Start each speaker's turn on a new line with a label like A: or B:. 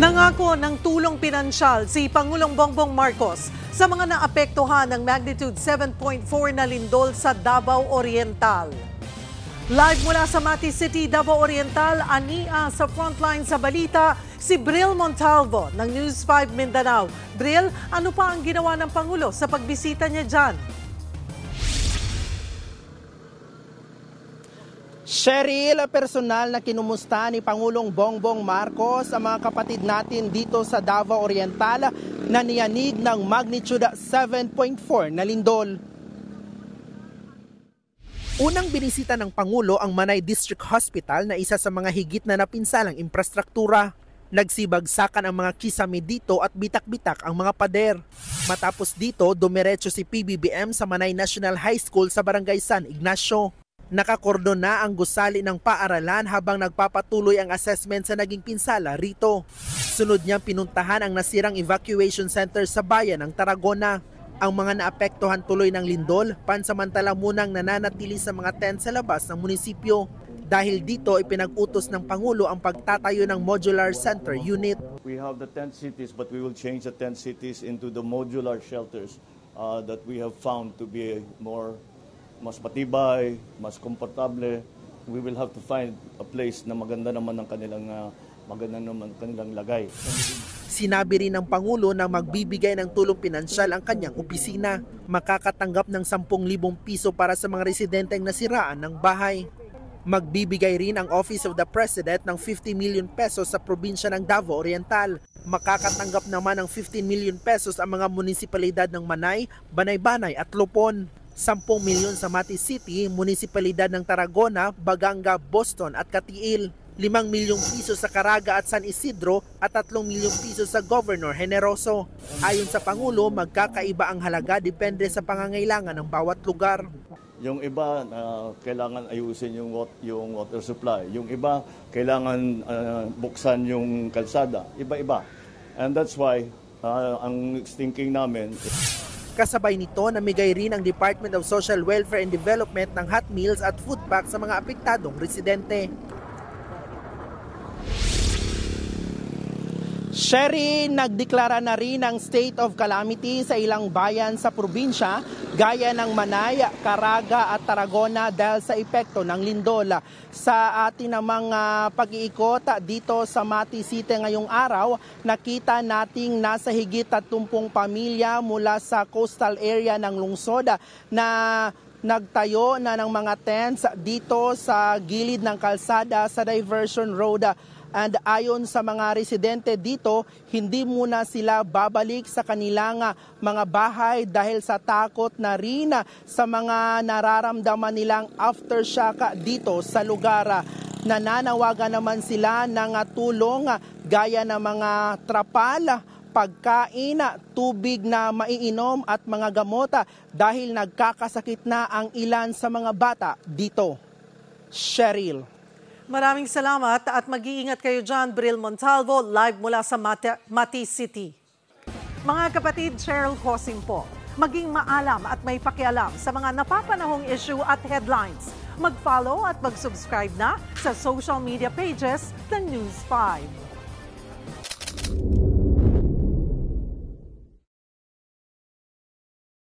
A: Nangako ng tulong pinansyal si Pangulong Bongbong Marcos sa mga naapektuhan ng magnitude 7.4 na lindol sa Davao Oriental. Live mula sa Mati City, Davao Oriental, ania sa frontline sa balita, si Bril Montalvo ng News 5 Mindanao. Bril, ano pa ang ginawa ng Pangulo sa pagbisita niya dyan?
B: Cheryl, personal na kinumusta ni Pangulong Bongbong Marcos ang mga kapatid natin dito sa Davao Oriental na niyanig ng magnitude 7.4 na lindol. Unang binisita ng Pangulo ang Manay District Hospital na isa sa mga higit na napinsalang infrastruktura. Nagsibagsakan ang mga kisame dito at bitak-bitak ang mga pader. Matapos dito, dumiretso si PBBM sa Manay National High School sa Barangay San Ignacio. Nakakordon na ang gusali ng paaralan habang nagpapatuloy ang assessment sa naging pinsala rito. Sunod niyang pinuntahan ang nasirang evacuation center sa bayan ng Tarragona. Ang mga naapektuhan tuloy ng lindol, pansamantala munang nananatili sa mga tent sa labas ng munisipyo. Dahil dito, ipinag-utos ng Pangulo ang pagtatayo ng modular center unit.
C: We have the tent cities, but we will change the tent cities into the modular shelters that we have found to be mas matibay, mas komportable. We will have to find a place na maganda naman ang kanilang lagay.
B: Sinabi rin ng Pangulo na magbibigay ng tulong pinansyal ang kanyang opisina. Makakatanggap ng 10,000 piso para sa mga residenteng nasiraan ng bahay. Magbibigay rin ang Office of the President ng 50 million pesos sa probinsya ng Davao Oriental. Makakatanggap naman ng 15 million pesos ang mga munisipalidad ng Manay, Banay-Banay at Lupon. 10 milyon sa Mati City, munisipalidad ng Tarragona, Baganga, Boston at Katiil. 5 milyong piso sa Caraga at San Isidro at 3 milyong piso sa Governor Generoso. Ayon sa Pangulo, magkakaiba ang halaga depende sa pangangailangan ng bawat lugar.
C: Yung iba, kailangan ayusin yung water supply. Yung iba, kailangan buksan yung kalsada. Iba-iba. And that's why ang thinking namin...
B: Kasabay nito, namigay rin ang Department of Social Welfare and Development ng hot meals at food pack sa mga apektadong residente. Sherry, nagdeklara na rin ng state of calamity sa ilang bayan sa probinsya gaya ng Manay, Caraga at Tarragona dahil sa epekto ng lindol. Sa ating namang pag-iikot dito sa Mati City ngayong araw, nakita nating nasa higit 30 pamilya mula sa coastal area ng lungsod na nagtayo na ng mga tents dito sa gilid ng kalsada sa Diversion Road. And ayon sa mga residente dito, hindi muna sila babalik sa kanilang mga bahay dahil sa takot na rin sa mga nararamdaman nilang aftershock dito sa lugar. Nananawagan naman sila ng tulong gaya ng mga trapal, pagkain, tubig na maiinom at mga gamot dahil nagkakasakit na ang ilan sa mga bata dito. Cheryl.
A: Maraming salamat at mag-iingat kayo dyan, Bril Montalvo, live mula sa Mati City. Mga kapatid, Cheryl Cosing po, maging maalam at may pakialam sa mga napapanahong issue at headlines. Mag-follow at mag-subscribe na sa social media pages ng News 5.